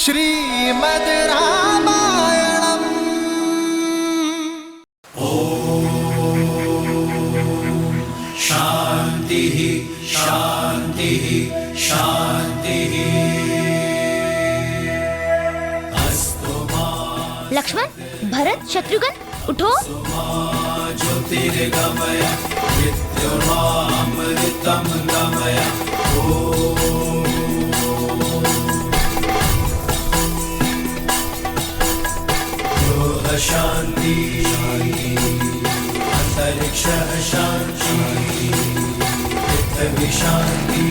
श्रीमद् रामायणम्। शान्तिः शान्तिः शान्तिः। लक्ष्मण, भरत, शत्रुघ्न, उठो। ज्योतिर्गमय विद्युमामृतं गमय। ओम शान्ति अंतरिक्षः शान्ति पृथिवी शान्ति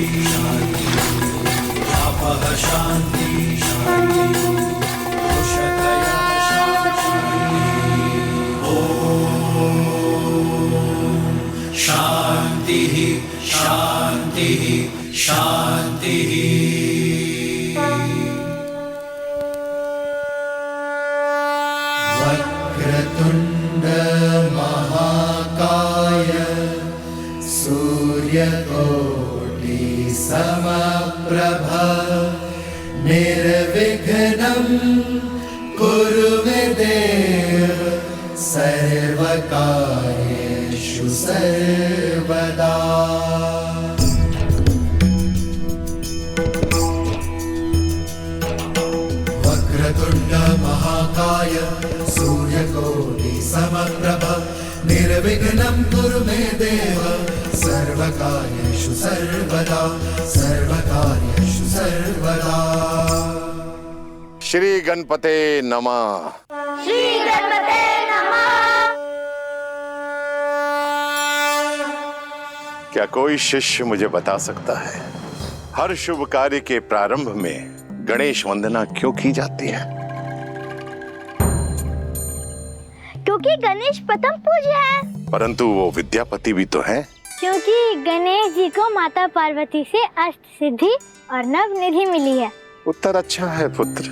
आपः शान्ति उषतयः शान्तिः शान्तिः शान्तिः। वक्रतुण्ड महाकाय सूर्यकोटि समप्रभ निर्विघ्नं कुरु मे देव सर्वकार्येषु सर्वदा। वक्रतुण्ड महाकाय सूर्यकोटि समप्रभ निर्विघ्नं कुरु मे देव सर्वकार्येषु सर्वदा सर्वकार्येषु सर्वदा। श्री गणपते नमः। श्री गणपते नमः। क्या कोई शिष्य मुझे बता सकता है हर शुभ कार्य के प्रारंभ में गणेश वंदना क्यों की जाती है? क्योंकि गणेश प्रथम पूज्य है। परंतु वो विद्यापति भी तो है। क्योंकि गणेश जी को माता पार्वती से अष्ट सिद्धि और नव निधि मिली है। उत्तर अच्छा है पुत्र,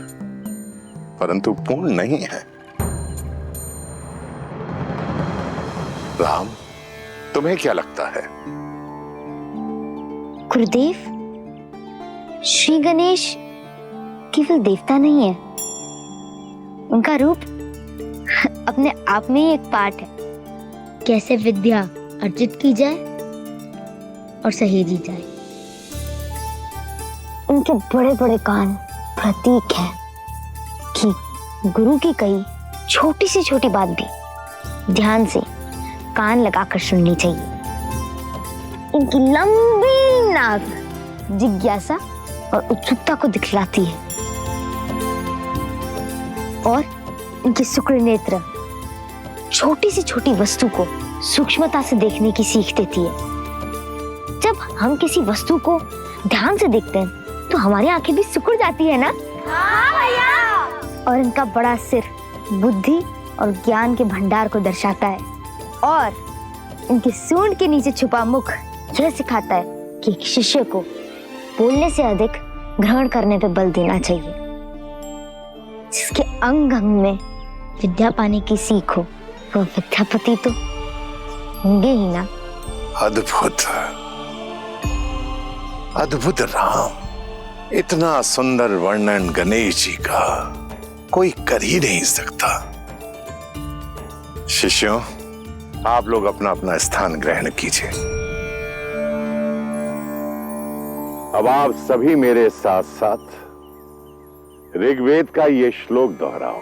परंतु पूर्ण नहीं है। राम, तुम्हें क्या लगता है? गुरुदेव, श्री गणेश केवल देवता नहीं है, उनका रूप अपने आप में ही एक पाठ है। कैसे विद्या अर्जित की जाए और सहेजी जाए। उनके बड़े बड़े कान प्रतीक है कि गुरु की कही छोटी से छोटी बात भी ध्यान से कान लगाकर सुननी चाहिए। इनकी लंबी नाक जिज्ञासा और उत्सुकता को दिखलाती है और इनके शुक्र नेत्र छोटी से छोटी वस्तु को सूक्ष्मता से देखने की सीख देती है। जब हम किसी वस्तु को ध्यान से देखते हैं तो हमारी आंखें भी सिकुड़ जाती है ना? हाँ भैया। और इनका बड़ा सिर बुद्धि और ज्ञान के भंडार को दर्शाता है और इनके सूंड के नीचे छुपा मुख यह सिखाता है कि एक शिष्य को बोलने से अधिक ग्रहण करने पर बल देना चाहिए। जिसके अंग अंग में विद्या पाने की सीख हो वो विद्यापति तो होंगे ही ना। अद्भुत अद्भुत राम, इतना सुंदर वर्णन गणेश जी का कोई कर ही नहीं सकता। शिष्यों, आप लोग अपना अपना स्थान ग्रहण कीजिए। अब आप सभी मेरे साथ साथ ऋग्वेद का ये श्लोक दोहराओ।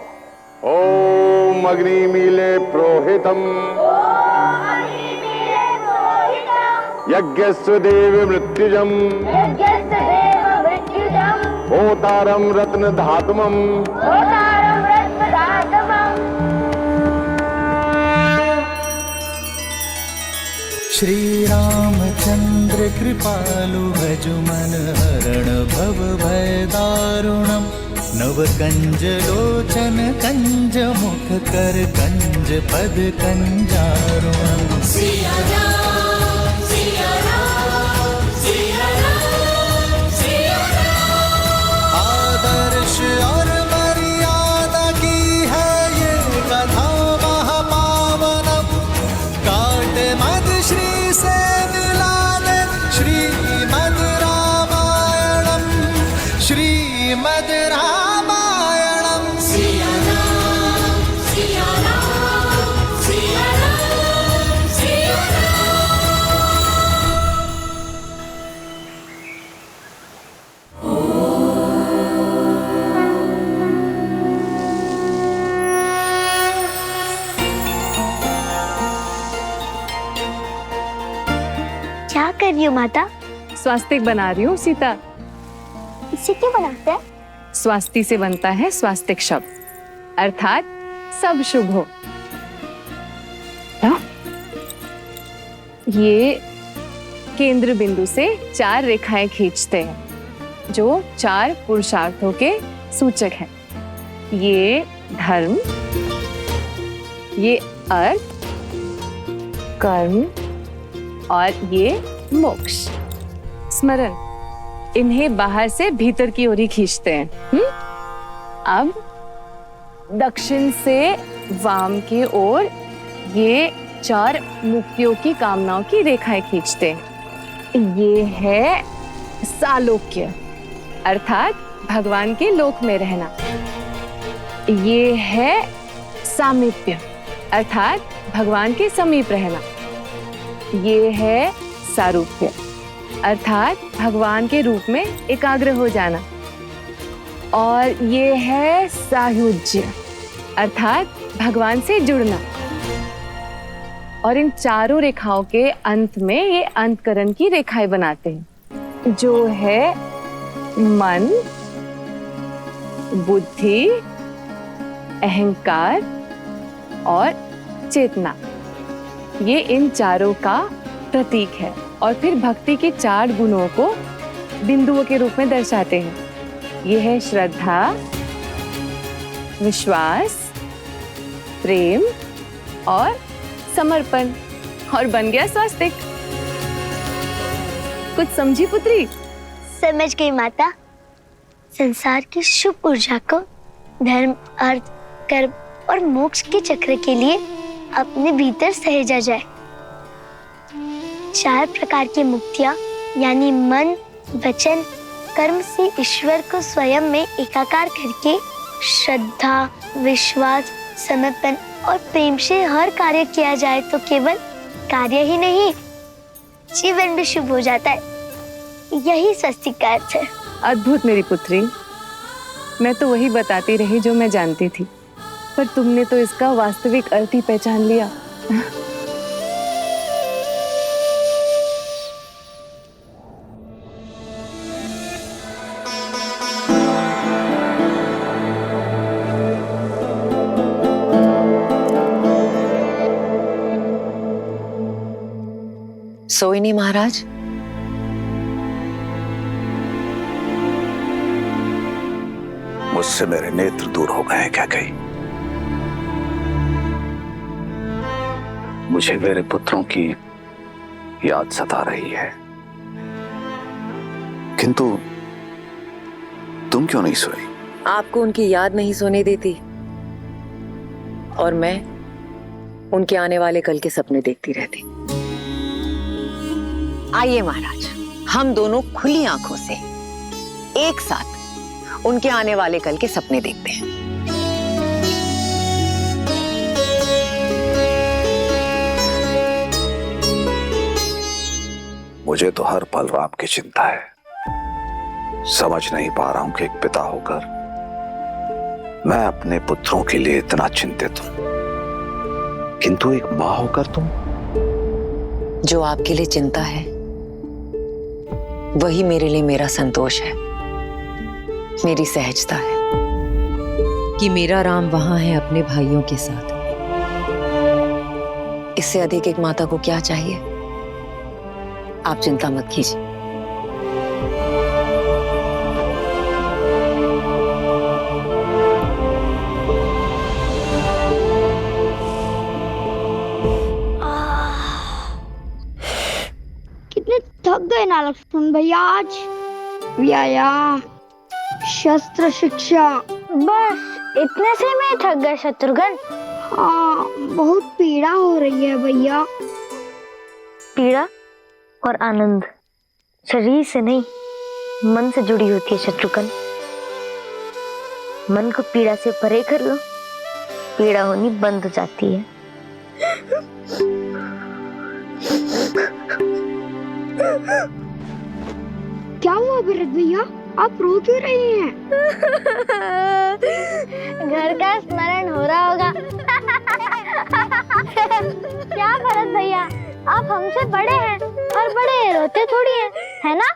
ओम अग्निमीले प्रोहितम यज्ञस्य देव मृत्युजम होतारम रत्न धातुमम। श्री रामचंद्र कृपालु भजु मन हरण भव भय दारुणम। नव कंज लोचन कंज मुख कर कंज पद कंजारुणम। सिया राम सिया राम सिया राम सिया राम। आदर्श और मर्यादा की है ये कथा महापावनम। काट मद श्री से मिला दे श्रीमद् रामायणम। श्रीमद् रामायणम। रही हो माता? स्वास्तिक बना रही हूँ सीता। इसे क्यों बनाते हैं? स्वास्ति से बनता है स्वास्तिक शब्द, अर्थात सब शुभ हो। ये केंद्र बिंदु से 4 रेखाएं खींचते हैं जो 4 पुरुषार्थों के सूचक हैं। ये धर्म, ये अर्थ, कर्म और ये मोक्ष। स्मरण, इन्हें बाहर से भीतर की ओर ही खींचते हैं। अब दक्षिण से वाम की ओर ये 4 मुक्तियों की कामनाओं की रेखाएं खींचते हैं। ये है सालोक्य, अर्थात भगवान के लोक में रहना। ये है सामीप्य, अर्थात भगवान के समीप रहना। ये है सारूप्य, अर्थात भगवान के रूप में एकाग्र हो जाना। और ये है सायुज्य, अर्थात भगवान से जुड़ना। और इन चारों रेखाओं के अंत में ये अंतकरण की रेखाएं बनाते हैं जो है मन, बुद्धि, अहंकार और चेतना। ये इन चारों का प्रतीक है और फिर भक्ति के 4 गुणों को बिंदुओं के रूप में दर्शाते हैं। ये है श्रद्धा, विश्वास, प्रेम और समर्पण। और बन गया स्वास्तिक। कुछ समझी पुत्री? समझ गई माता। संसार की शुभ ऊर्जा को धर्म, अर्थ, कर्म और मोक्ष के चक्र के लिए अपने भीतर सहेजा जाए। 4 प्रकार की मुक्तियां यानी मन, वचन, कर्म से ईश्वर को स्वयं में एकाकार करके श्रद्धा, विश्वास, समर्पण और प्रेम से हर कार्य किया जाए तो केवल कार्य ही नहीं, जीवन भी शुभ हो जाता है। यही स्वस्तिक का अर्थ है। अद्भुत मेरी पुत्री। मैं तो वही बताती रही जो मैं जानती थी, पर तुमने तो इसका वास्तविक अर्थ ही पहचान लिया। सोए नहीं महाराज? मुझसे मेरे नेत्र दूर हो गए हैं क्या कहीं? मुझे मेरे पुत्रों की याद सता रही है, किंतु तुम क्यों नहीं सोई? आपको उनकी याद नहीं सोने देती और मैं उनके आने वाले कल के सपने देखती रहती। आइए महाराज, हम दोनों खुली आंखों से एक साथ उनके आने वाले कल के सपने देखते हैं। मुझे तो हर पल राम की चिंता है। समझ नहीं पा रहा हूं कि एक पिता होकर मैं अपने पुत्रों के लिए इतना चिंतित हूं, किंतु एक मां होकर तुम। जो आपके लिए चिंता है वही मेरे लिए मेरा संतोष है, मेरी सहजता है कि मेरा राम वहां है अपने भाइयों के साथ। इससे अधिक एक माता को क्या चाहिए? आप चिंता मत कीजिए। कितने थक गए ना लक्ष्मण भैया आज। व्यायाम, शस्त्र शिक्षा, बस इतने से मैं थक गए शत्रुघ्न। हाँ बहुत पीड़ा हो रही है भैया। पीड़ा और आनंद शरीर से नहीं, मन से जुड़ी होती है शत्रुघ्न। मन को पीड़ा से परे कर लो, पीड़ा होनी बंद हो जाती है। क्या हुआ भरत भैया, आप रो क्यों रहे हैं? घर का स्मरण हो रहा होगा। क्या भरत भैया, आप हमसे बड़े हैं और बड़े रोते थोड़ी हैं, है ना?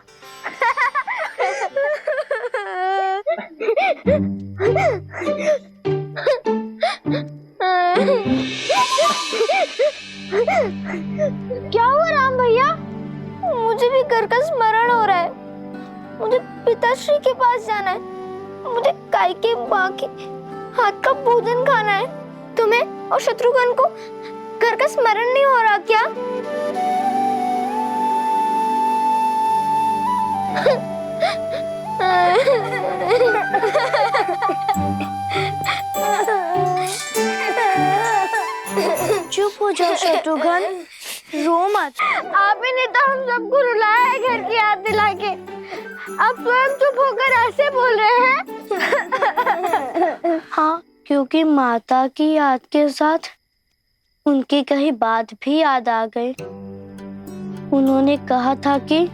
क्या हुआ राम भैया? मुझे भी घर का स्मरण हो रहा है। मुझे पिताश्री के पास जाना है। मुझे काई के माँ के हाथ का भोजन खाना है। तुम्हें और शत्रुघ्न को घर का स्मरण नहीं हो रहा क्या? चुप हो जाओ शत्रुघ्न, रो मत। आप ही ने तो हम सबको रुलाया है घर की याद दिला के। आप स्वयं चुप होकर ऐसे बोल रहे हैं। हाँ, क्योंकि माता की याद के साथ उनकी कही बात भी याद आ गई। उन्होंने कहा था कि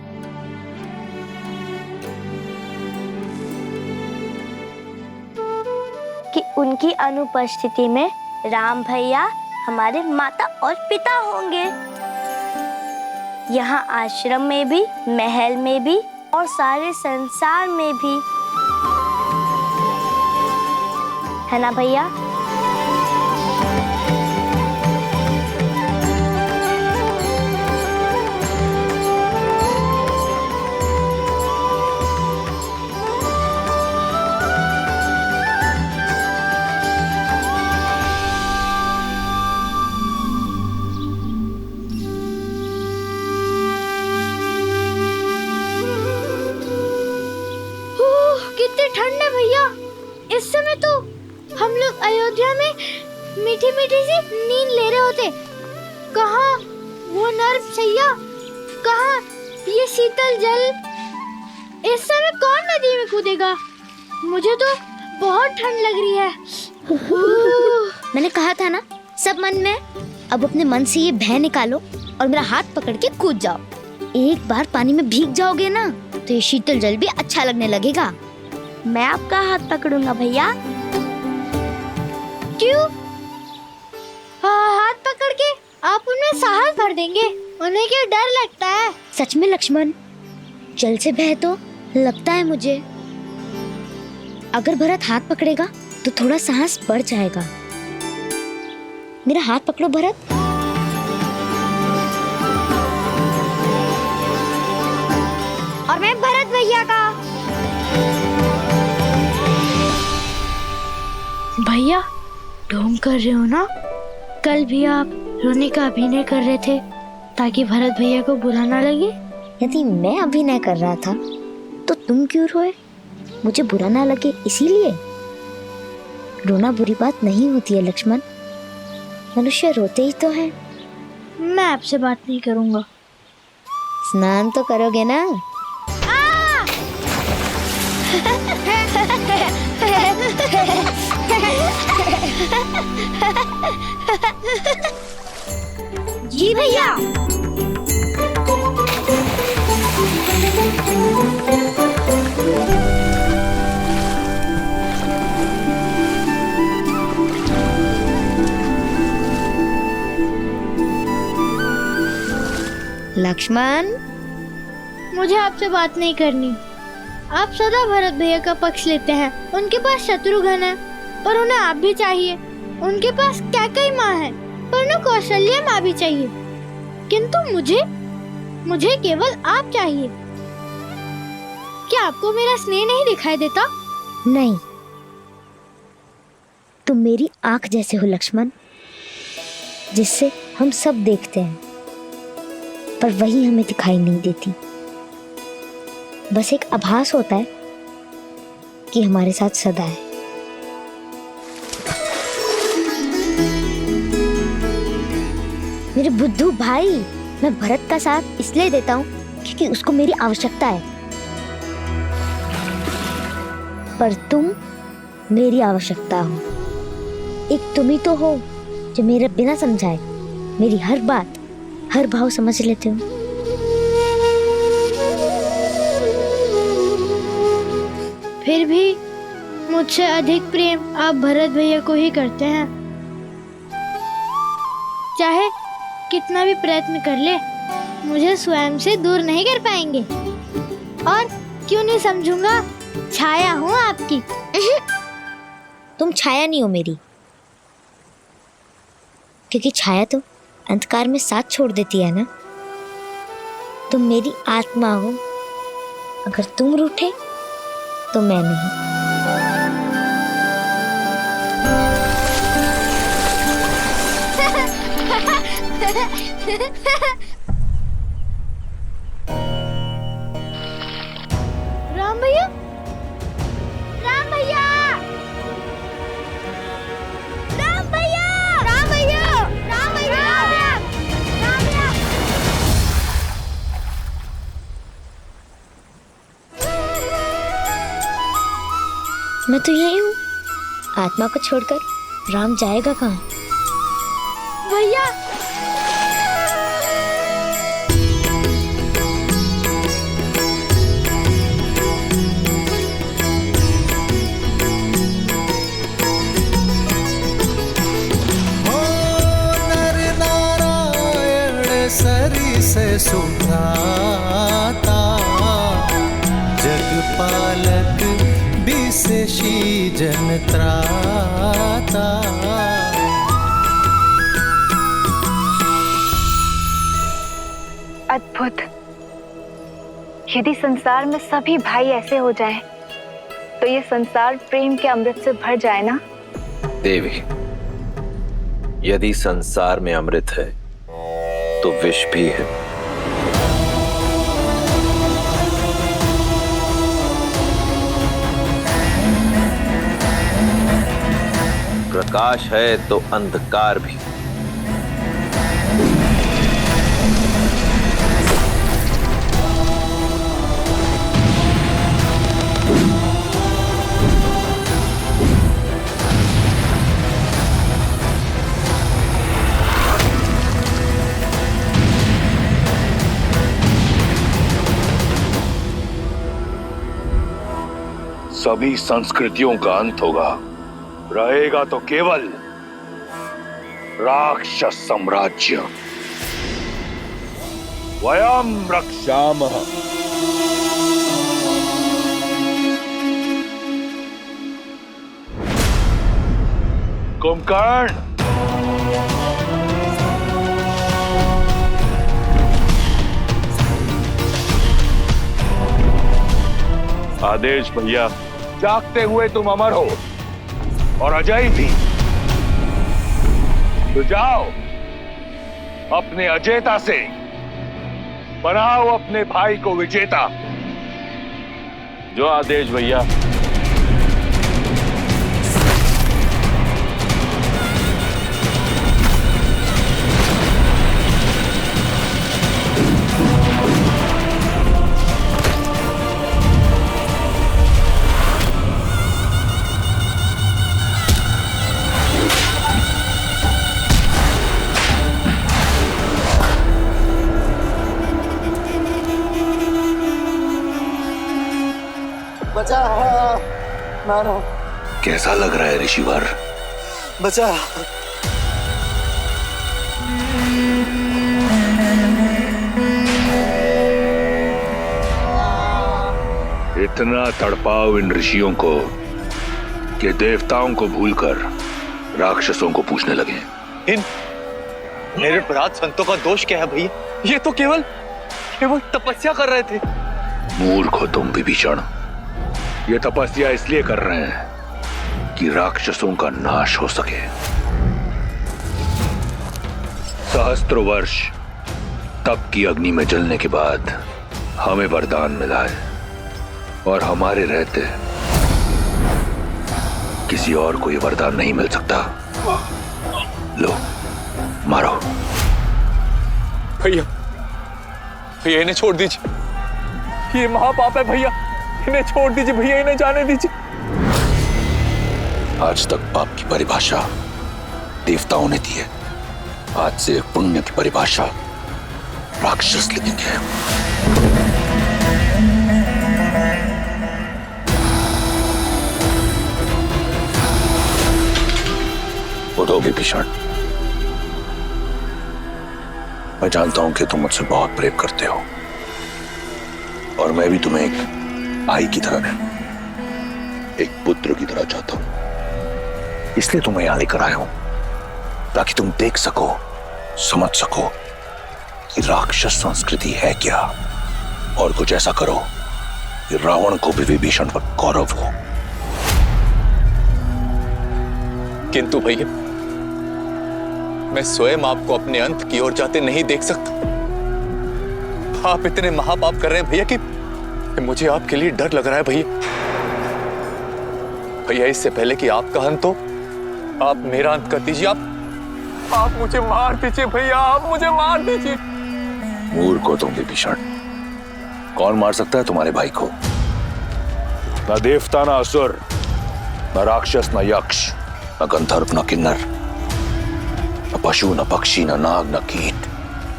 उनकी अनुपस्थिति में राम भैया हमारे माता और पिता होंगे। यहाँ आश्रम में भी, महल में भी और सारे संसार में भी, है ना भैया? कितनी ठंड है भैया। इस समय तो हम लोग अयोध्या में मीठी मीठी सी नींद ले रहे होते। कहाँ वो नर्म सैया, कहाँ ये शीतल जल। इस समय कौन नदी में कूदेगा? मुझे तो बहुत ठंड लग रही है। मैंने कहा था ना, सब मन में। अब अपने मन से ये भय निकालो और मेरा हाथ पकड़ के कूद जाओ। एक बार पानी में भीग जाओगे ना तो ये शीतल जल भी अच्छा लगने लगेगा। मैं आपका हाथ पकड़ूंगा भैया। क्यों? हाथ पकड़ के आप उनमें साहस भर देंगे। उन्हें क्या डर लगता है? सच में लक्ष्मण, जल से भय तो लगता है मुझे। अगर भरत हाथ पकड़ेगा तो थोड़ा साहस बढ़ जाएगा। मेरा हाथ पकड़ो भरत। और मैं भरत भैया का। भैया, ढोंग कर रहे हो ना? कल भी आप रोने का अभिनय कर रहे थे ताकि भरत भैया को बुरा ना लगे। यदि मैं अभिनय कर रहा था तो तुम क्यों रोए? मुझे बुरा ना लगे इसीलिए? रोना बुरी बात नहीं होती है लक्ष्मण। मनुष्य रोते ही तो है। मैं आपसे बात नहीं करूंगा। स्नान तो करोगे ना? जी भैया। लक्ष्मण, मुझे आपसे बात नहीं करनी। आप सदा भरत भैया का पक्ष लेते हैं। उनके पास शत्रुघ्न है पर उन्हें आप भी चाहिए। उनके पास कैकेयी माँ है पर उन्हें कौशल्या माँ भी चाहिए। किंतु मुझे केवल आप चाहिए। क्या आपको मेरा स्नेह नहीं दिखाई देता? नहीं, तुम मेरी आंख जैसे हो लक्ष्मण, जिससे हम सब देखते हैं पर वही हमें दिखाई नहीं देती। बस एक आभास होता है कि हमारे साथ सदा है। मेरे बुद्धू भाई, मैं भरत का साथ इसलिए देता हूँ क्योंकि उसको मेरी आवश्यकता है। पर तुम मेरी आवश्यकता हो। एक तुम ही तो हो जो मेरे बिना समझाए मेरी हर बात, हर भाव समझ लेते हो। फिर भी मुझसे अधिक प्रेम आप भरत भैया को ही करते हैं। चाहे कितना भी प्रयत्न कर ले, मुझे स्वयं से दूर नहीं कर पाएंगे। और क्यों नहीं समझूंगा, छाया हूँ आपकी। तुम छाया नहीं हो मेरी, क्योंकि छाया तो अंधकार में साथ छोड़ देती है ना। तुम मेरी आत्मा हो, अगर तुम रूठे तो मैं नहीं। राम भैया, राम भैया, राम भैया, राम भैया, राम भैया, राम भैया। मैं तो यही हूँ, आत्मा को छोड़कर राम जाएगा कहाँ? भैया, हो नर नारायण सरी से सुभ्राता, जगपालक विशेषी जन त्राता। अद्भुत। यदि संसार में सभी भाई ऐसे हो जाएं, तो ये संसार प्रेम के अमृत से भर जाए ना। देवी, यदि संसार में अमृत है तो विष भी है। प्रकाश है तो अंधकार भी। सभी संस्कृतियों का अंत होगा, रहेगा तो केवल राक्षस साम्राज्य। वयम रक्षामः। कुंभकर्ण, आदेश भैया, जागते हुए तुम अमर हो और अजय भी। तो जाओ, अपने अजेता से बनाओ अपने भाई को विजेता। जो आदेश भैया। बचा, मारो। कैसा लग रहा है ऋषिवर? बचा। इतना तड़पाओ इन ऋषियों को कि देवताओं को भूलकर राक्षसों को पूछने लगे। इन मेरे अपराध संतों का दोष क्या है भैया? ये तो केवल तपस्या कर रहे थे। मूर्ख हो तुम विभीषण। ये तपस्या इसलिए कर रहे हैं कि राक्षसों का नाश हो सके। सहस्त्रों वर्ष तप की अग्नि में जलने के बाद हमें वरदान मिला है, और हमारे रहते किसी और को ये वरदान नहीं मिल सकता। लो, मारो। भैया, भैया इन्हें छोड़ दीजिए, ये महापाप है भैया, इन्हें छोड़ दीजिए भैया, इन्हें जाने दीजिए। आज तक पाप की परिभाषा देवताओं ने दी है, आज से पुण्य की परिभाषा राक्षस लिखेंगे। उठो विभीषण, मैं जानता हूं कि तुम मुझसे बहुत प्रेम करते हो और मैं भी तुम्हें एक भाई की तरह नहीं, एक पुत्र की तरह चाहता हूं। इसलिए तुम्हें यहां लेकर आया हूं ताकि तुम देख सको, समझ सको कि राक्षस संस्कृति है क्या, और कुछ ऐसा करो कि रावण को भी विभीषण पर गौरव हो। किंतु भैया, मैं स्वयं आपको अपने अंत की ओर जाते नहीं देख सकता। आप इतने महापाप कर रहे हैं भैया कि मुझे आपके लिए डर लग रहा है भैया। भैया, इससे पहले कि आपका अंत हो, आप मेरा अंत कर दीजिए। आप मुझे मार दीजिए भैया, आप मुझे मार दीजिए। मूर्ख हो तुम विभीषण। कौन मार सकता है तुम्हारे भाई को? न देवता, न असुर, न राक्षस, न यक्ष, न गंधर्व, न किन्नर, न पशु, न पक्षी, न नाग, न कीट,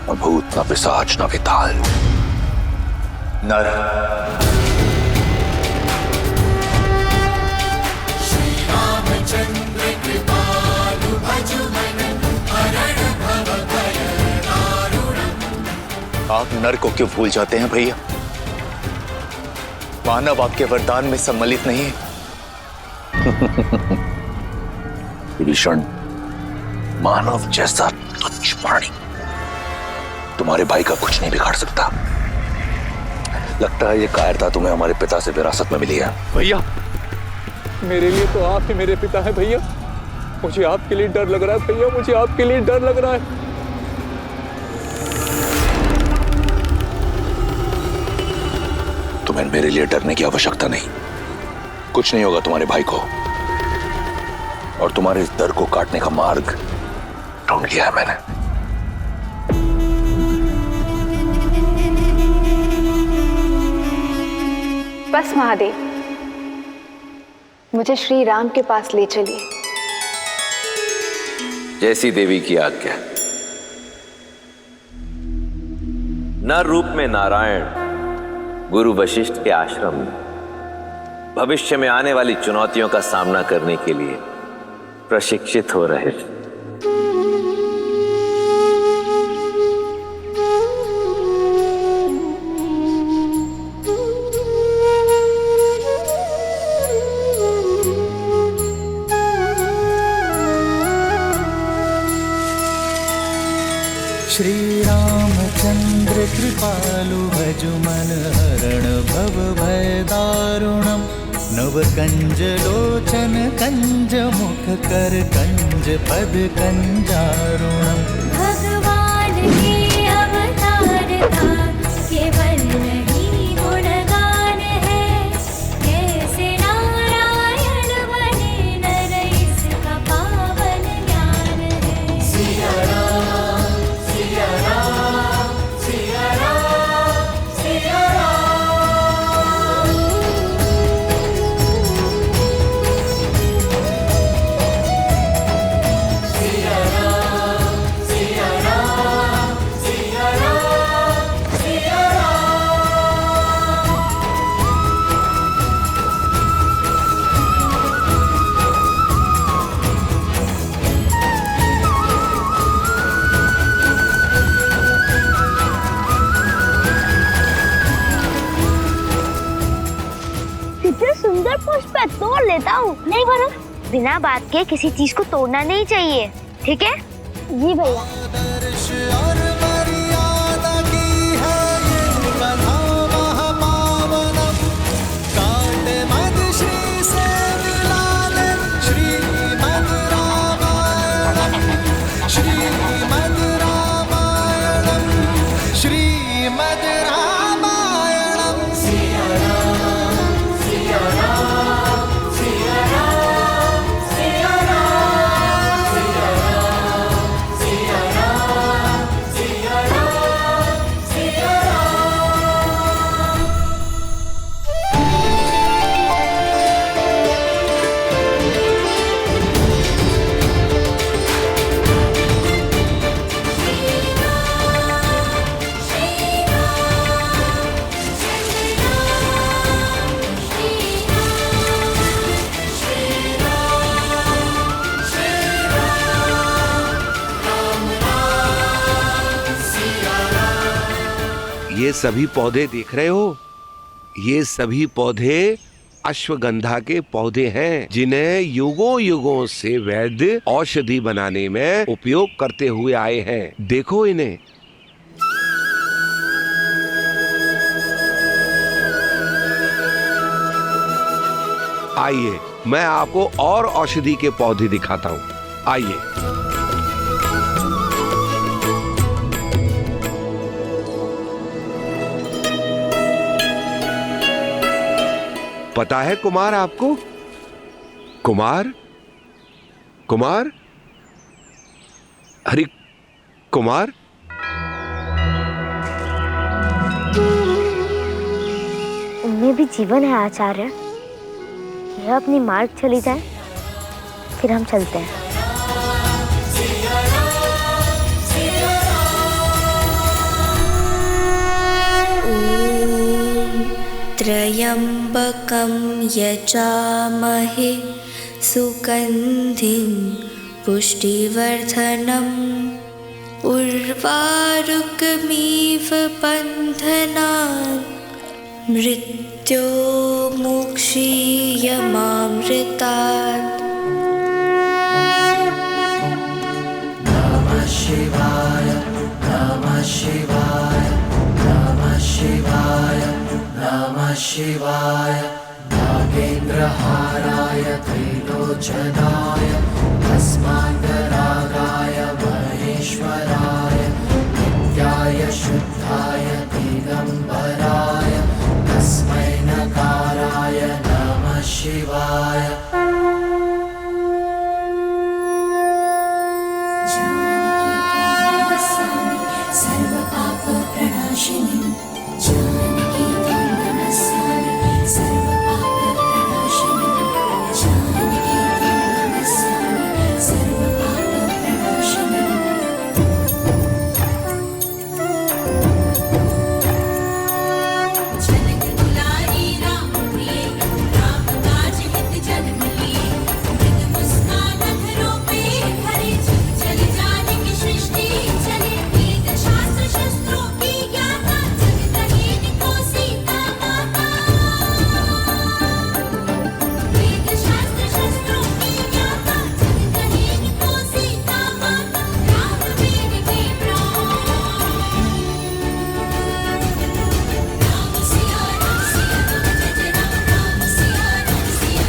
न भूत, न पिशाच, न विताल, नर। आप नर को क्यों भूल जाते हैं भैया? मानव आपके वरदान में सम्मिलित नहीं है। विभीषण, मानव जैसा तुच्छ प्राणी तुम्हारे भाई का कुछ नहीं बिगाड़ सकता। लगता है ये कायरता तुम्हें हमारे पिता से विरासत में मिली है। भैया, मेरे लिए तो आप ही मेरे पिता है भैया। मुझे आपके लिए डर लग रहा है भैया, मुझे आपके लिए डर लग रहा है। तुम्हें मेरे लिए डरने की आवश्यकता नहीं। कुछ नहीं होगा तुम्हारे भाई को, और तुम्हारे इस डर को काटने का मार्ग ढूंढ लिया है मैंने। बस महादेव, मुझे श्री राम के पास ले चलिए। जैसी देवी की आज्ञा। नर रूप में नारायण गुरु वशिष्ठ के आश्रम में भविष्य में आने वाली चुनौतियों का सामना करने के लिए प्रशिक्षित हो रहे थे। श्री रामचंद्र कृपालु भजु मन हरण भव भय दारुणम नव कंज लोचन कंज मुख कर कंज पद कंजारुणम। भगवान के अवतार का केवल नहीं गुणगान है, कैसे नारायण बने नर इसका पावन ज्ञान है। सिया राम, सिया राम, सिया राम, सिया राम। सिया राम, सिया राम, सिया राम, सिया राम। कितने सुंदर पुष्प है, तोड़ लेता हूँ। नहीं बनो, बिना बात के किसी चीज को तोड़ना नहीं चाहिए, ठीक है? जी भैया। आदर्श और मर्यादा की है ये कथा महापावनम। काट मद श्री से मिला ले श्रीमद् रामायणम, श्रीमद् रामायणम, श्रीमद् रामायणम। सिया राम, सिया राम, सिया राम, सिया राम, सिया राम, सिया राम, सिया ये सभी पौधे देख रहे हो, ये सभी पौधे अश्वगंधा के पौधे हैं, जिन्हें युगों युगों से वैद्य औषधि बनाने में उपयोग करते हुए आए हैं। देखो इन्हें। आइए मैं आपको और औषधि के पौधे दिखाता हूँ। आइए। पता है कुमार आपको? कुमार, कुमार, अरे कुमार, उनमें भी जीवन है आचार्य। यह अपनी मार्ग चली जाए, फिर हम चलते हैं। त्र्यम्बकं यजामहे सुगन्धिं पुष्टिवर्धनम् उर्वारुकमिव बन्धनान् मृत्योर्मुक्षीयमामृतात्। नमः शिवाय, नमः शिवाय, नमः शिवाय, नमः शिवाय। नागेन्द्रहाराय त्रिलोचनाय भस्मान्तरागाय महेश्वराय नित्याय शुद्धाय दिगम्बराय तस्मै नकाराय नमः शिवाय। सर्वपापप्रणाशिनी जानकी त्वं नमस्यामि। सर्वपापप्रणाशिनी जानकी त्वं नमस्यामि। सर्वपापप्रणाशिनी जनक दुलारी राम प्रिय राम काज हित जन मिलिए। मृग मुस्कान अधरों पे हरे जुग चले जानकी सृष्टि चले। वेद शास्त्र शस्त्रों की ज्ञाता जगत को सीता माता। वेद शास्त्र शस्त्रों की ज्ञाता जगत को सीता माता। राम वेद के प्राण राम सिया राम सिया राम जय जय राम। राम सिया राम सिया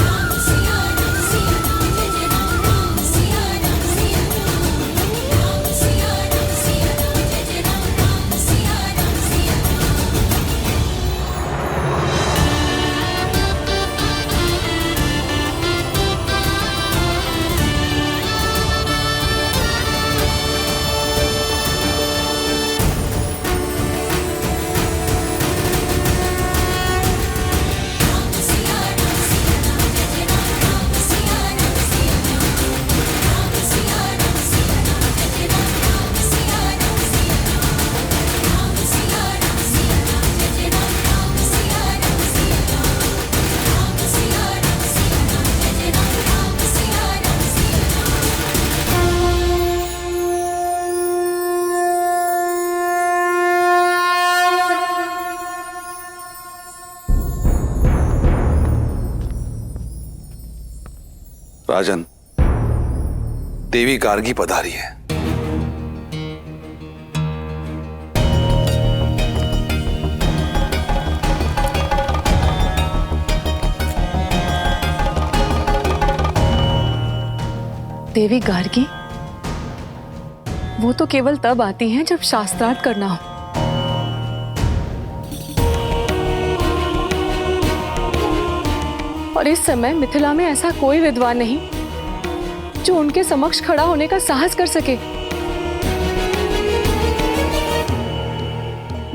राम सिया राम सिया राम जय जय राम। राम सिया राम सिया राम सिया राम सिया राम जय जय राम। राम सिया राम सिया राजन, देवी गार्गी पधारी है। देवी गार्गी? वो तो केवल तब आती हैं जब शास्त्रार्थ करना हो। और इस समय मिथिला में ऐसा कोई विद्वान नहीं जो उनके समक्ष खड़ा होने का साहस कर सके।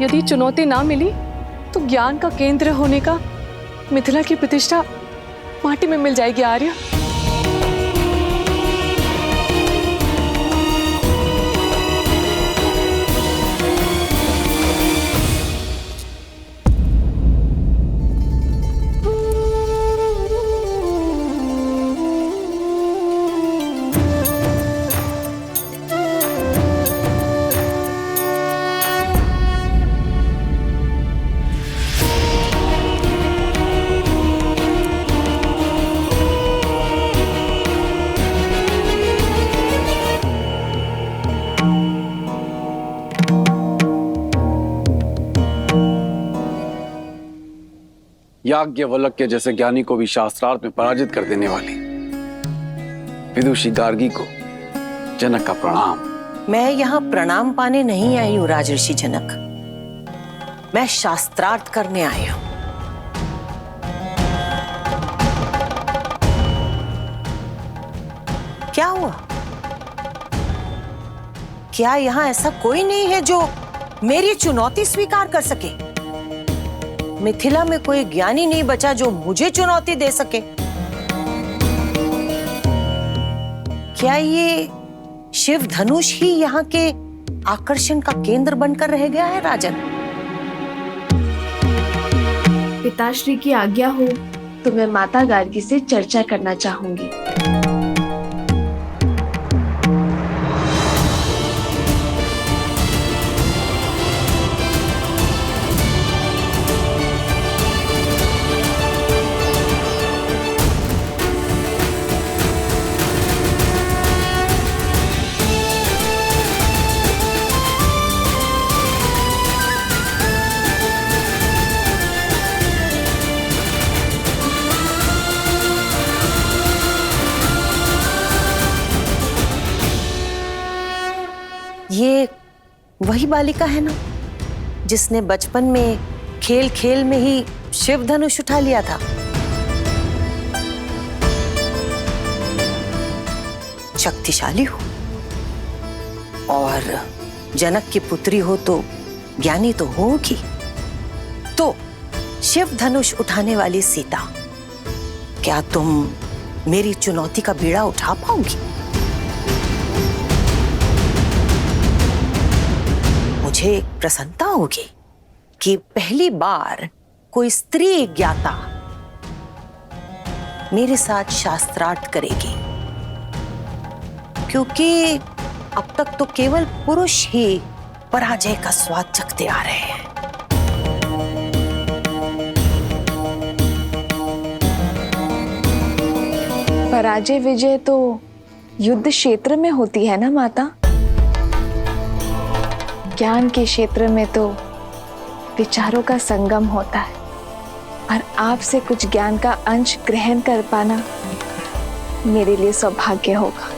यदि चुनौती ना मिली तो ज्ञान का केंद्र होने का मिथिला की प्रतिष्ठा माटी में मिल जाएगी आर्य। याज्ञवल्क्य जैसे ज्ञानी को भी शास्त्रार्थ में पराजित कर देने वाली विदुषी गार्गी को जनक का प्रणाम। मैं यहाँ प्रणाम पाने नहीं आई हूँ राजर्षि जनक, मैं शास्त्रार्थ करने आई हूँ। क्या हुआ? क्या यहाँ ऐसा कोई नहीं है जो मेरी चुनौती स्वीकार कर सके? मिथिला में कोई ज्ञानी नहीं बचा जो मुझे चुनौती दे सके। क्या ये शिव धनुष ही यहाँ के आकर्षण का केंद्र बनकर रह गया है राजन? पिताश्री की आज्ञा हो तो मैं माता गार्गी से चर्चा करना चाहूंगी। ये वही बालिका है ना जिसने बचपन में खेल खेल में ही शिव धनुष उठा लिया था? शक्तिशाली हो और जनक की पुत्री हो तो ज्ञानी तो होगी। तो शिव धनुष उठाने वाली सीता, क्या तुम मेरी चुनौती का बीड़ा उठा पाओगी? मुझे प्रसन्नता होगी कि पहली बार कोई स्त्री ज्ञाता मेरे साथ शास्त्रार्थ करेगी, क्योंकि अब तक तो केवल पुरुष ही पराजय का स्वाद चखते आ रहे हैं। पराजय विजय तो युद्ध क्षेत्र में होती है ना माता। ज्ञान के क्षेत्र में तो विचारों का संगम होता है और आपसे कुछ ज्ञान का अंश ग्रहण कर पाना मेरे लिए सौभाग्य होगा।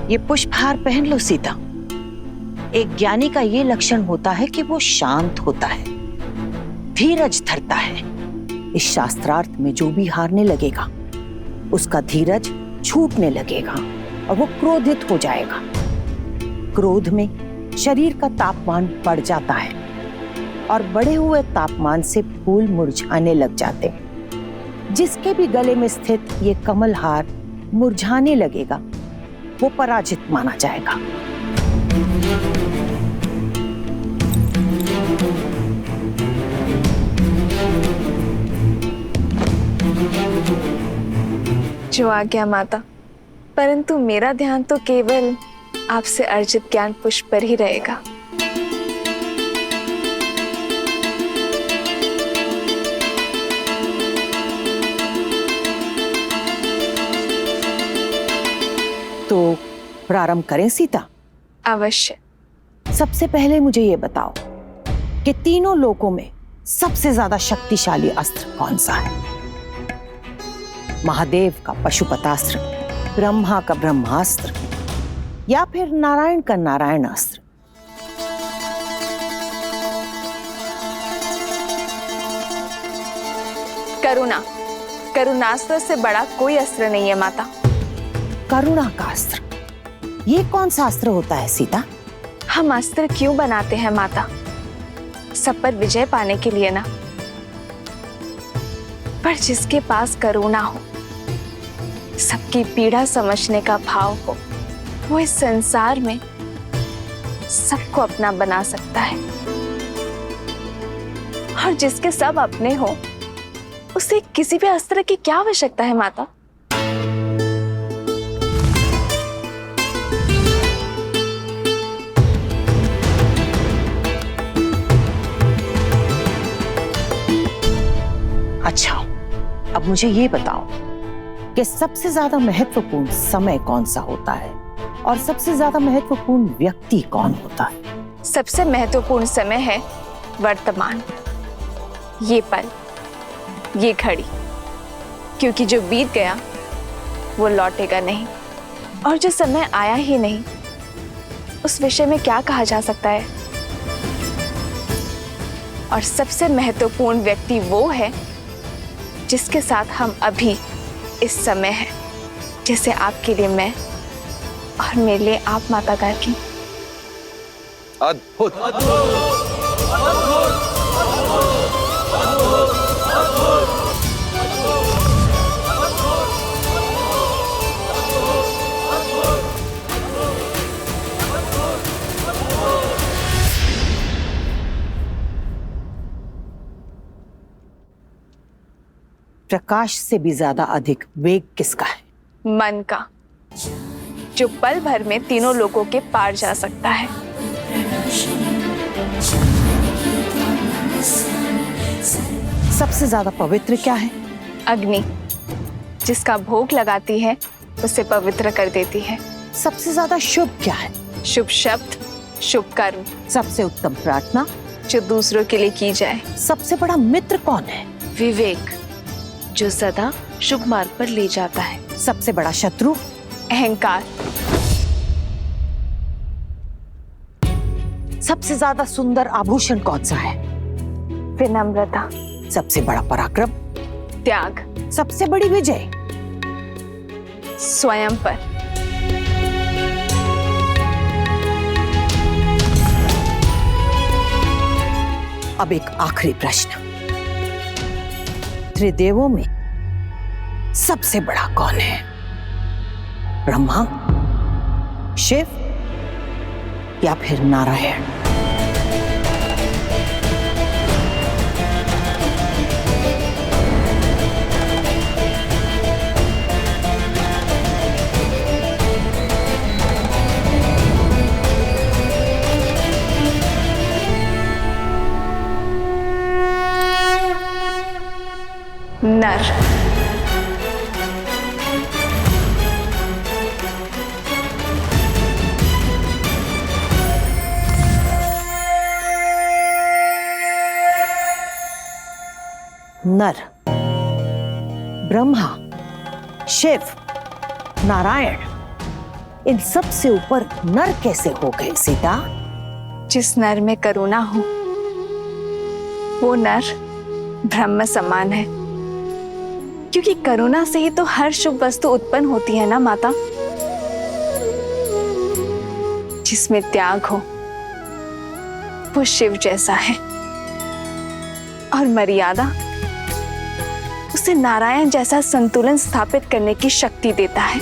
ये पुष्पहार पहन लो सीता। एक ज्ञानी का ये लक्षण होता है कि वो शांत होता है, धीरज धरता है। इस शास्त्रार्थ में जो भी हारने लगेगा उसका धीरज छूटने लगेगा और वो क्रोधित हो जाएगा। क्रोध में शरीर का तापमान बढ़ जाता है और बढ़े हुए तापमान से फूल मुरझाने लग जाते हैं। जिसके भी गले में स्थित ये कमल हार मुरझाने लगेगा वो पराजित माना जाएगा। जो आज्ञा माता, परंतु मेरा ध्यान तो केवल आपसे अर्जित ज्ञान पुष्प पर ही रहेगा। तो प्रारंभ करें सीता? अवश्य। सबसे पहले मुझे ये बताओ कि तीनों लोकों में सबसे ज्यादा शक्तिशाली अस्त्र कौन सा है? महादेव का पशुपतास्त्र, ब्रह्मा का ब्रह्मास्त्र या फिर नारायण का नारायणास्त्र? करुणास्त्र से बड़ा कोई अस्त्र नहीं है माता। करुणा का अस्त्र, ये कौन सा अस्त्र होता है सीता? हम अस्त्र क्यों बनाते हैं माता? सब पर विजय पाने के लिए ना। पर जिसके पास करुणा हो, सबकी पीड़ा समझने का भाव हो, वो इस संसार में सबको अपना बना सकता है, और जिसके सब अपने हो उसे किसी भी अस्त्र की क्या आवश्यकता है माता? अच्छा, अब मुझे ये बताओ कि सबसे ज्यादा महत्वपूर्ण समय कौन सा होता है और सबसे ज्यादा महत्वपूर्ण व्यक्ति कौन होता है? सबसे महत्वपूर्ण समय है वर्तमान, ये पल, ये घड़ी, क्योंकि जो बीत गया वो लौटेगा नहीं, और जो समय आया ही नहीं उस विषय में क्या कहा जा सकता है। और सबसे महत्वपूर्ण व्यक्ति वो है जिसके साथ हम अभी इस समय हैं, जैसे आपके लिए मैं और मेरे लिए आप माता गार्गी। अद्भुत। प्रकाश से भी ज्यादा अधिक वेग किसका है? मन का, जो पल भर में तीनों लोगों के पार जा सकता है। सबसे ज्यादा पवित्र क्या है? अग्नि, जिसका भोग लगाती है उसे पवित्र कर देती है। सबसे ज्यादा शुभ क्या है? शुभ शब्द, शुभ कर्म। सबसे उत्तम प्रार्थना, जो दूसरों के लिए की जाए। सबसे बड़ा मित्र कौन है? विवेक, जो सदा शुभ मार्ग पर ले जाता है। सबसे बड़ा शत्रु? अहंकार। सबसे ज्यादा सुंदर आभूषण कौन सा है? विनम्रता। सबसे बड़ा पराक्रम? त्याग। सबसे बड़ी विजय? स्वयं पर। अब एक आखिरी प्रश्न, त्रिदेवों में सबसे बड़ा कौन है? ब्रह्मा, शिव या फिर नारायण? नर। नर, ब्रह्मा, शिव, नारायण, इन सब से ऊपर नर कैसे हो गए सीता? जिस नर में करुणा हो वो नर ब्रह्म समान है, क्योंकि करुणा से ही तो हर शुभ वस्तु उत्पन्न होती है ना माता। जिसमें त्याग हो वो शिव जैसा है, और मर्यादा उसे नारायण जैसा संतुलन स्थापित करने की शक्ति देता है।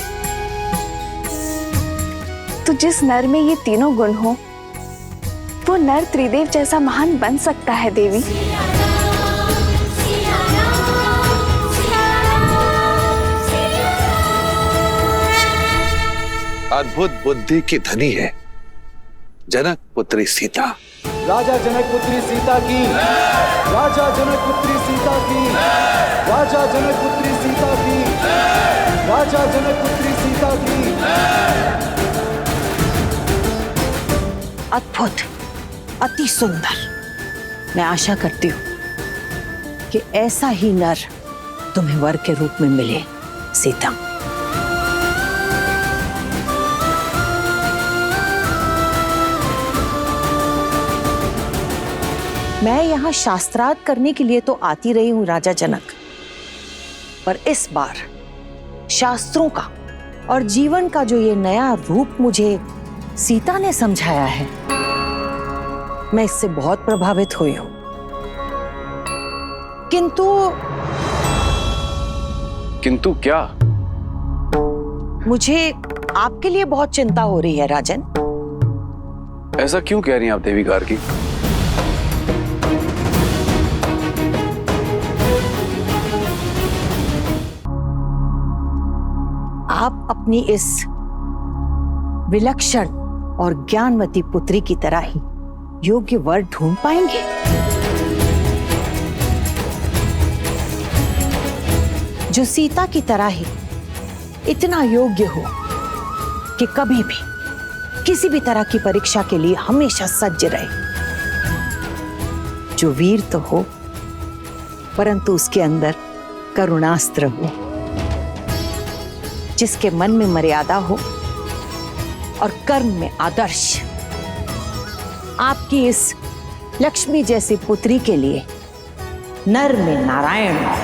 तो जिस नर में ये तीनों गुण हो वो नर त्रिदेव जैसा महान बन सकता है देवी। अद्भुत बुद्धि की धनी है जनक पुत्री सीता। राजा जनक पुत्री सीता की, राजा जनक पुत्री सीता की, राजा जनक पुत्री सीता की, राजा जनक पुत्री सीता की। अद्भुत, अति सुंदर। मैं आशा करती हूँ कि ऐसा ही नर तुम्हें वर के रूप में मिले सीता। मैं यहाँ शास्त्रार्थ करने के लिए तो आती रही हूँ राजा जनक, पर इस बार शास्त्रों का और जीवन का जो ये नया रूप मुझे सीता ने समझाया है, मैं इससे बहुत प्रभावित हुई हूं। किंतु क्या? मुझे आपके लिए बहुत चिंता हो रही है राजन। ऐसा क्यों कह रही हैं आप देवी गार्गी? आप अपनी इस विलक्षण और ज्ञानवती पुत्री की तरह ही योग्य वर ढूंढ पाएंगे? जो सीता की तरह ही इतना योग्य हो कि कभी भी किसी भी तरह की परीक्षा के लिए हमेशा सज्ज रहे। जो वीर तो हो परंतु उसके अंदर करुणास्त्र हो, जिसके मन में मर्यादा हो और कर्म में आदर्श। आपकी इस लक्ष्मी जैसी पुत्री के लिए नर में नारायण हो।